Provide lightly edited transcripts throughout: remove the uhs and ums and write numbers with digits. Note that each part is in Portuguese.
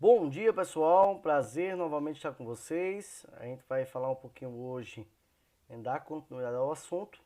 Bom dia, pessoal, um prazer novamente estar com vocês. A gente vai falar um pouquinho hoje, dar continuidade ao assunto,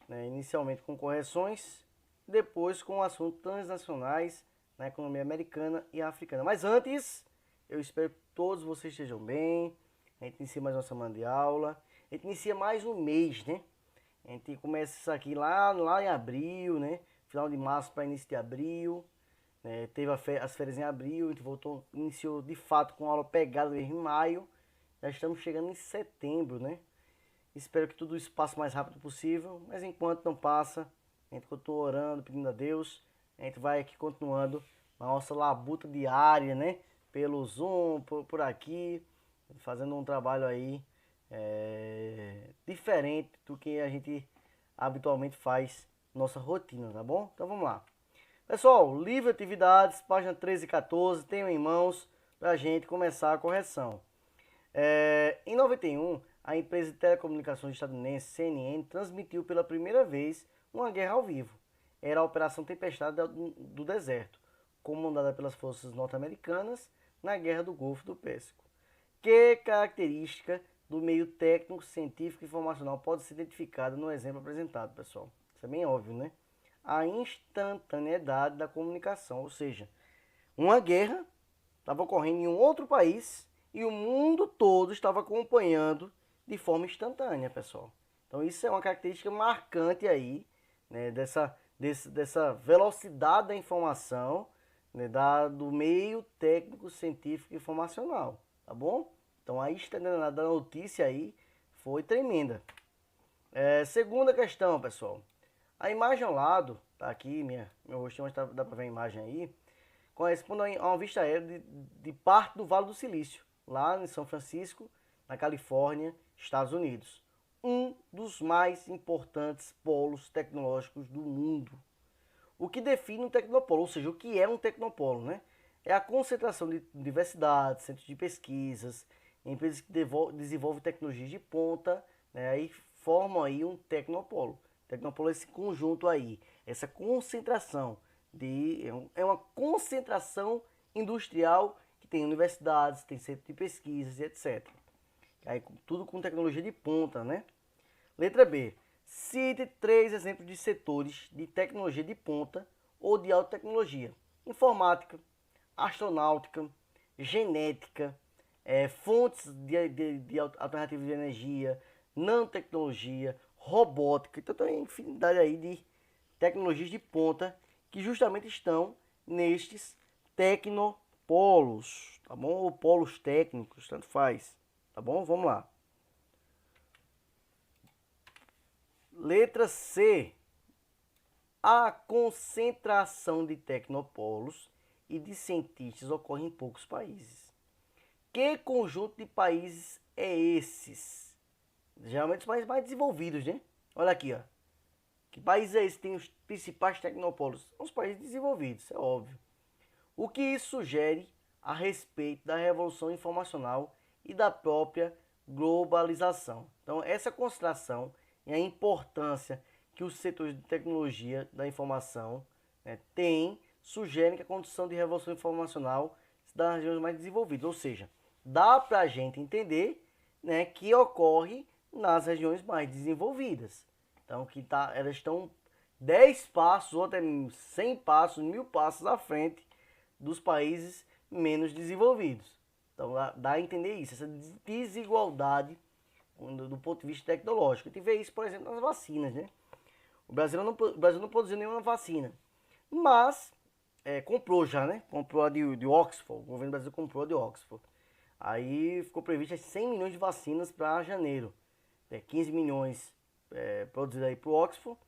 inicialmente com correções, depois com assuntos transnacionais na economia americana e africana. Mas antes, eu espero que todos vocês estejam bem. A gente inicia mais uma semana de aula, a gente inicia mais um mês, né? A gente começa isso aqui lá em abril, né? Final de março para início de abril. Teve as férias em abril, a gente iniciou de fato com aula pegada mesmo em maio. Já estamos chegando em setembro, né? Espero que tudo isso passe o mais rápido possível, mas enquanto não passa, a gente continua orando, pedindo a Deus. A gente vai aqui continuando a nossa labuta diária, né? Pelo Zoom, por aqui, fazendo um trabalho aí diferente do que a gente habitualmente faz, nossa rotina, tá bom? Então vamos lá. Pessoal, livro de atividades, página 13 e 14, tenho em mãos para a gente começar a correção. Em 91, a empresa de telecomunicações estadunidense CNN transmitiu pela primeira vez uma guerra ao vivo. Era a Operação Tempestade do Deserto, comandada pelas forças norte-americanas na Guerra do Golfo do Pérsico. Que característica do meio técnico, científico e informacional pode ser identificada no exemplo apresentado, pessoal? Isso é bem óbvio, né? A instantaneidade da comunicação, ou seja, uma guerra estava ocorrendo em um outro país e o mundo todo estava acompanhando de forma instantânea, pessoal. Então isso é uma característica marcante aí, né, dessa velocidade da informação, né, do meio técnico, científico e informacional, tá bom? Então a instantaneidade da notícia aí foi tremenda. Segunda questão, pessoal. A imagem ao lado, tá aqui, meu rostinho, mas dá para ver a imagem aí, corresponde a uma vista aérea de parte do Vale do Silício, lá em São Francisco, na Califórnia, Estados Unidos. Um dos mais importantes polos tecnológicos do mundo. O que define um tecnopolo, ou seja, o que é um tecnopolo, né? É a concentração de universidades, centros de pesquisas, empresas que desenvolvem tecnologias de ponta, né? Aí formam aí um tecnopolo. Tecnopolo é esse conjunto aí, essa concentração é uma concentração industrial que tem universidades, tem centro de pesquisas, etc. Aí, tudo com tecnologia de ponta, né? Letra B. Cite 3 exemplos de setores de tecnologia de ponta ou de alta tecnologia: informática, astronáutica, genética, fontes de alternativas de energia, nanotecnologia, robótica. Então tem uma infinidade aí de tecnologias de ponta que justamente estão nestes tecnopolos, tá bom? Ou polos técnicos, tanto faz, tá bom? Vamos lá. Letra C. A concentração de tecnopolos e de cientistas ocorre em poucos países. Que conjunto de países é esses? Geralmente os países mais desenvolvidos, né? Olha aqui, ó. Que país é esse que tem os principais tecnopolos? Os países desenvolvidos, é óbvio. O que isso sugere a respeito da revolução informacional e da própria globalização? Então, essa concentração e a importância que os setores de tecnologia da informação, têm, sugerem que a condição de revolução informacional se dá nas regiões mais desenvolvidas. Ou seja, dá para a gente entender, né, que ocorre nas regiões mais desenvolvidas. Então, elas estão 10 passos, ou até 100 passos, 1000 passos à frente dos países menos desenvolvidos. Então, dá a entender isso, essa desigualdade do ponto de vista tecnológico. A gente vê isso, por exemplo, nas vacinas, né? O Brasil não produziu nenhuma vacina, mas comprou já, né? Comprou a de Oxford, o governo do Brasil comprou a de Oxford. Aí ficou previsto 100 milhões de vacinas para janeiro. 15 milhões produzidos aí para o Oxford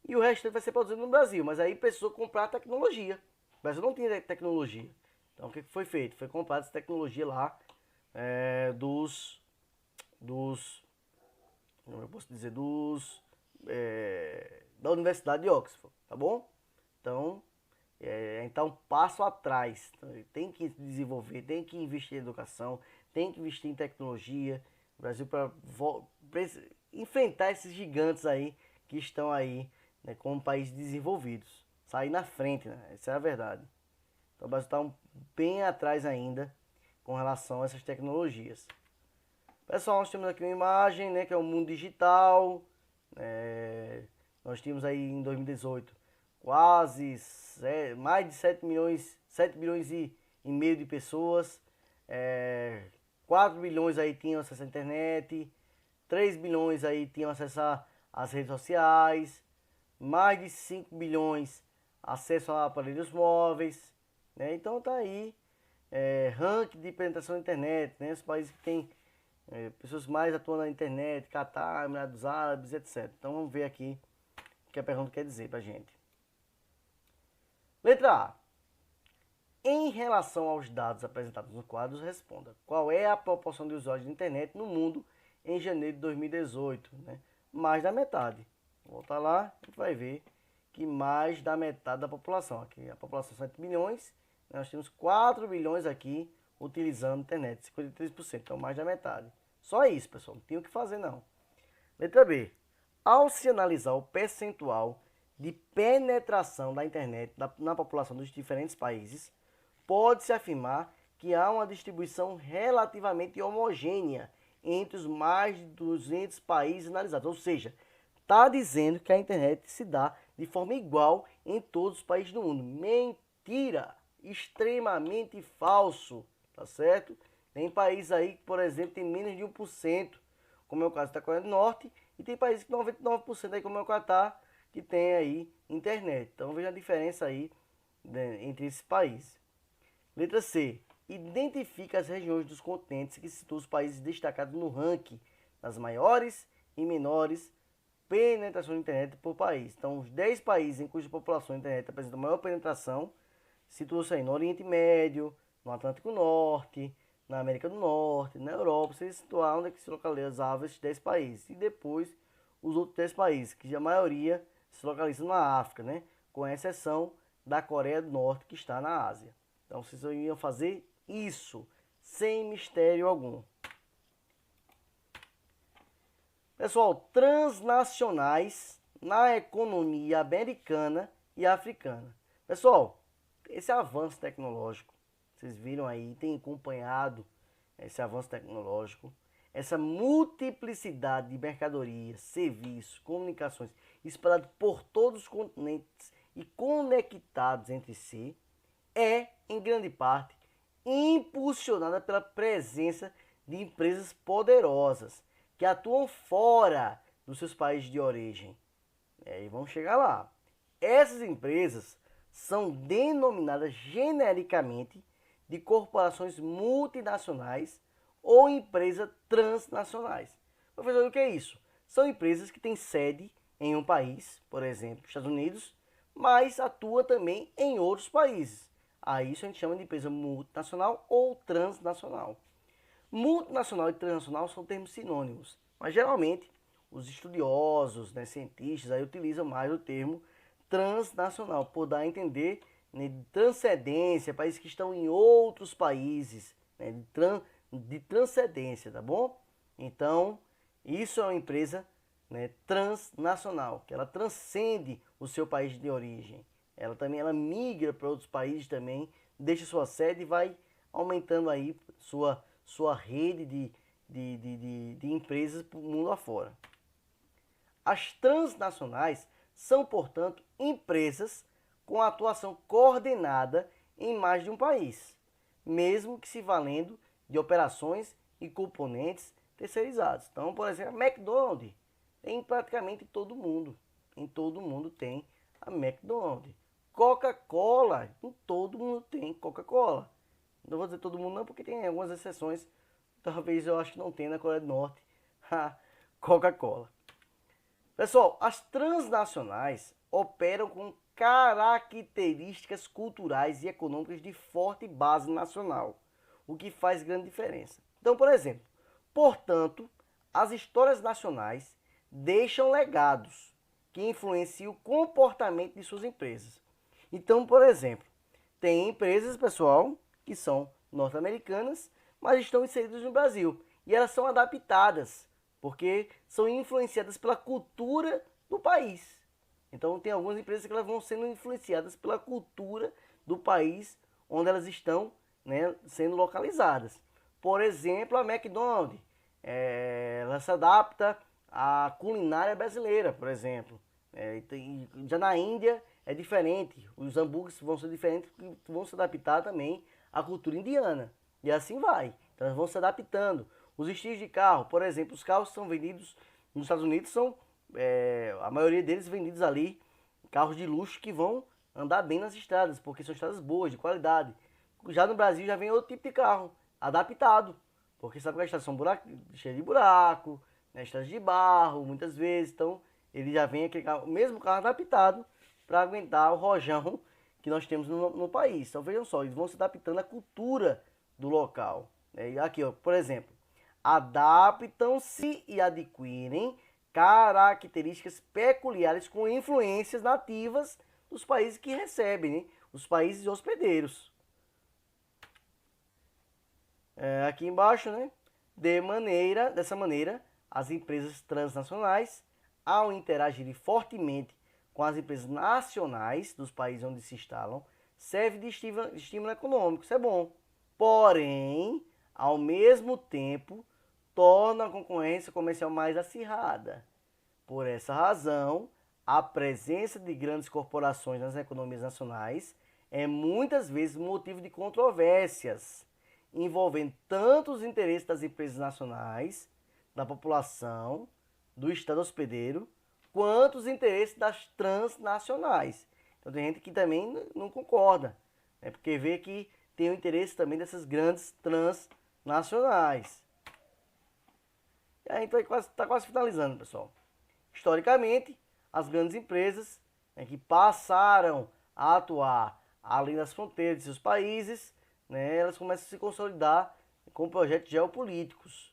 e o restante vai ser produzido no Brasil. Mas aí precisou comprar tecnologia. O Brasil não tinha tecnologia. Então o que foi feito? Foi comprada essa tecnologia lá como eu posso dizer, da Universidade de Oxford, tá bom? Então, Então, um passo atrás. Tem que desenvolver, tem que investir em educação, tem que investir em tecnologia. O Brasil para enfrentar esses gigantes aí que estão aí, né, como países desenvolvidos. Sair na frente, né? Essa é a verdade. Então, o Brasil está bem atrás ainda com relação a essas tecnologias. Pessoal, nós temos aqui uma imagem, né, que é o mundo digital. Nós tínhamos aí em 2018 quase mais de 7 bilhões e meio de pessoas. 4 bilhões aí tinham acesso à internet, 3 bilhões aí tinham acesso às redes sociais, mais de 5 bilhões acesso a aparelhos móveis, né? Então tá aí, ranking de penetração da internet, né? Os países que têm pessoas mais atuando na internet, Catar, Emirados Árabes, etc. Então vamos ver aqui o que a pergunta quer dizer pra gente. Letra A. Em relação aos dados apresentados no quadro, responda. Qual é a proporção de usuários de internet no mundo em janeiro de 2018? Né? Mais da metade. Volta lá, a gente vai ver que mais da metade da população. Aqui a população 7 bilhões, nós temos 4 bilhões aqui utilizando a internet, 53%. Então mais da metade. Só isso, pessoal. Não tem o que fazer, não. Letra B. Ao se analisar o percentual de penetração da internet na população dos diferentes países, pode-se afirmar que há uma distribuição relativamente homogênea entre os mais de 200 países analisados. Ou seja, está dizendo que a internet se dá de forma igual em todos os países do mundo. Mentira! Extremamente falso, tá certo? Tem países aí que, por exemplo, tem menos de 1%, como é o caso da Coreia do Norte, e tem países que 99% aí, como é o Catar, que tem aí internet. Então veja a diferença aí, né, entre esses países. Letra C. Identifica as regiões dos continentes que situam os países destacados no ranking das maiores e menores penetração de internet por país. Então, os 10 países em cuja população de internet apresenta maior penetração situam-se aí no Oriente Médio, no Atlântico Norte, na América do Norte, na Europa. Vocês situam onde é que se localizavam esses 10 países. E depois, os outros 10 países, que a maioria se localizam na África, né? Com exceção da Coreia do Norte, que está na Ásia. Então, vocês iam fazer isso, sem mistério algum. Pessoal, transnacionais na economia americana e africana. Pessoal, esse avanço tecnológico, vocês viram aí, tem acompanhado esse avanço tecnológico, essa multiplicidade de mercadorias, serviços, comunicações, espalhados por todos os continentes e conectados entre si, em grande parte, impulsionada pela presença de empresas poderosas que atuam fora dos seus países de origem. E vamos chegar lá. Essas empresas são denominadas genericamente de corporações multinacionais ou empresas transnacionais. Professor, o que é isso? São empresas que têm sede em um país, por exemplo, Estados Unidos, mas atuam também em outros países. A isso a gente chama de empresa multinacional ou transnacional. Multinacional e transnacional são termos sinônimos, mas geralmente os estudiosos, né, cientistas, aí utilizam mais o termo transnacional, por dar a entender, né, de transcendência, países que estão em outros países, né, de transcendência, tá bom? Então, isso é uma empresa, né, transnacional, que ela transcende o seu país de origem. Ela migra para outros países também, deixa sua sede e vai aumentando aí sua rede de empresas para o mundo afora. As transnacionais são, portanto, empresas com atuação coordenada em mais de um país, mesmo que se valendo de operações e componentes terceirizados. Então, por exemplo, a McDonald's tem praticamente todo mundo. Em todo mundo tem a McDonald's. Coca-Cola, em todo mundo tem Coca-Cola. Não vou dizer todo mundo não, porque tem algumas exceções. Talvez eu acho que não tem na Coreia do Norte a Coca-Cola. Pessoal, as transnacionais operam com características culturais e econômicas de forte base nacional, o que faz grande diferença. Então, por exemplo, portanto, as histórias nacionais deixam legados que influenciam o comportamento de suas empresas. Então, por exemplo, tem empresas, pessoal, que são norte-americanas, mas estão inseridas no Brasil. E elas são adaptadas, porque são influenciadas pela cultura do país. Então, tem algumas empresas que elas vão sendo influenciadas pela cultura do país onde elas estão, né, sendo localizadas. Por exemplo, a McDonald's, ela se adapta à culinária brasileira, por exemplo. Já na Índia é diferente, os hambúrgueres vão ser diferentes, vão se adaptar também à cultura indiana. E assim vai. Então elas vão se adaptando. Os estilos de carro, por exemplo, os carros que são vendidos nos Estados Unidos são, a maioria deles vendidos ali, carros de luxo que vão andar bem nas estradas, porque são estradas boas, de qualidade. Já no Brasil já vem outro tipo de carro, adaptado, porque sabe que as estradas são cheias de buraco, né, estradas de barro, muitas vezes, então ele já vem aquele carro, o mesmo carro adaptado para aguentar o rojão que nós temos no país. Então vejam só, eles vão se adaptando à cultura do local. E aqui, ó, por exemplo, adaptam-se e adquirem características peculiares com influências nativas dos países que recebem, né? Os países hospedeiros. Aqui embaixo, né? Dessa maneira, as empresas transnacionais, ao interagirem fortemente com as empresas nacionais dos países onde se instalam, serve de estímulo econômico, isso é bom. Porém, ao mesmo tempo, torna a concorrência comercial mais acirrada. Por essa razão, a presença de grandes corporações nas economias nacionais é muitas vezes motivo de controvérsias, envolvendo tanto os interesses das empresas nacionais, da população, do Estado hospedeiro, quanto os interesses das transnacionais. Então tem gente que também não concorda, né, porque vê que tem o interesse também dessas grandes transnacionais. E a gente está quase finalizando, pessoal. Historicamente, as grandes empresas, né, que passaram a atuar além das fronteiras de seus países, né, elas começam a se consolidar com projetos geopolíticos.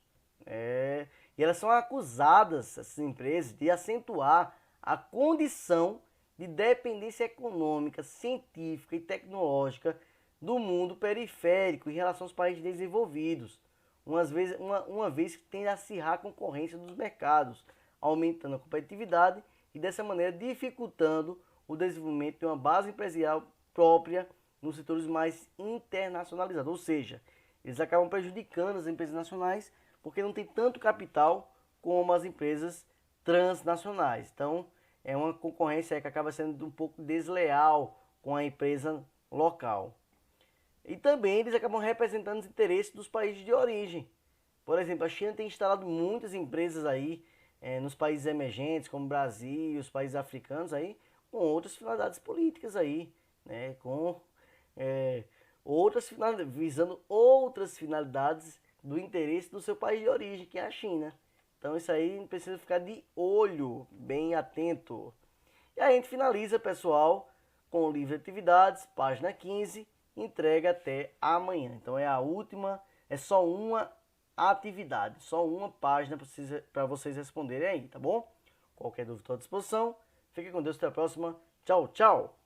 E elas são acusadas, essas empresas, de acentuar a condição de dependência econômica, científica e tecnológica do mundo periférico em relação aos países desenvolvidos, uma vez que tende a acirrar a concorrência dos mercados, aumentando a competitividade e dessa maneira dificultando o desenvolvimento de uma base empresarial própria nos setores mais internacionalizados, ou seja, eles acabam prejudicando as empresas nacionais porque não tem tanto capital como as empresas transnacionais. Então, é uma concorrência que acaba sendo um pouco desleal com a empresa local. E também eles acabam representando os interesses dos países de origem. Por exemplo, a China tem instalado muitas empresas aí nos países emergentes, como o Brasil e os países africanos aí, com outras finalidades políticas aí, né, com outras finalidades, visando outras finalidades do interesse do seu país de origem, que é a China. Então isso aí precisa ficar de olho, bem atento. E a gente finaliza, pessoal, com o livro de atividades, página 15, entrega até amanhã. Então é a última, é só uma atividade, só uma página para vocês responderem aí, tá bom? Qualquer dúvida, estou à disposição. Fique com Deus, até a próxima. Tchau, tchau!